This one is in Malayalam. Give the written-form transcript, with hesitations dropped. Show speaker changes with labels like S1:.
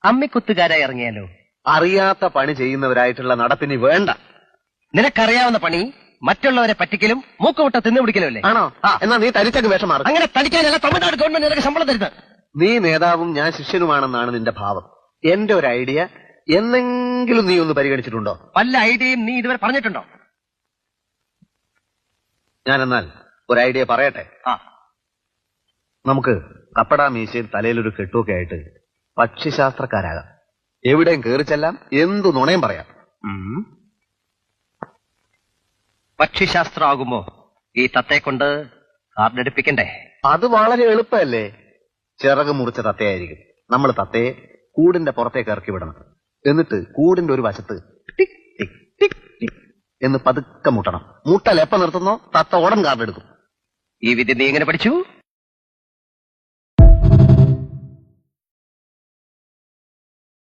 S1: അമ്മിക്കുത്തുകാരായി ഇറങ്ങിയാലോ?
S2: അറിയാത്ത പണി ചെയ്യുന്നവരായിട്ടുള്ള നടപ്പിനി വേണ്ട.
S1: നിനക്കറിയാവുന്ന പണി മറ്റുള്ളവരെ പറ്റിക്കലും മൂക്കുമുട്ട തിന്നുപിടിക്കലും അല്ലേ?
S2: ആണോ? എന്നാ നീ തരിച്ചങ്ങ് വേഷം മാറും.
S1: അങ്ങനെ തടിക്കാനല്ല തമിഴ്നാട് ഗവൺമെന്റ് നിനക്ക് ശമ്പളം തരുന്നത്.
S2: നീ നേതാവും ഞാൻ ശിഷ്യനുമാണെന്നാണ് നിന്റെ ഭാവം. എന്റെ ഒരു ഐഡിയ എന്നെങ്കിലും നീ ഒന്ന് പരിഗണിച്ചിട്ടുണ്ടോ?
S1: വല്ല ഐഡിയയും നീ ഇതുവരെ പറഞ്ഞിട്ടുണ്ടോ?
S2: ഞാനെന്നാൽ ഒരു ഐഡിയ പറയട്ടെ. നമുക്ക് കപ്പടാ മീശയിൽ തലയിലൊരു കെട്ടുമൊക്കെ ആയിട്ട് പക്ഷിശാസ്ത്രക്കാരാകാം. എവിടെയും കേറിച്ചെല്ലാം, എന്തു നുണയും പറയാം.
S1: പക്ഷിശാസ്ത്രമാകുമ്പോ ഈ തത്തയെ കൊണ്ട് കാർഡെടുപ്പിക്കണ്ടേ?
S2: അത് വളരെ എളുപ്പമല്ലേ. ചിറക് മുറിച്ച തത്തയായിരിക്കും. നമ്മൾ തത്തയെ കൂടിന്റെ പുറത്തേക്ക് ഇറക്കി വിടണം. എന്നിട്ട് കൂടിന്റെ ഒരു വശത്ത് ടിക് ടിക് ടിക് ടിക് എന്ന് പതുക്കെ മുട്ടണം. മുട്ടൽ എപ്പ നിർത്തുന്നോ തത്ത ഉടൻ കാർഡെടുക്കും.
S1: ഈ വിദ്യ നീ എങ്ങനെ പഠിച്ചു?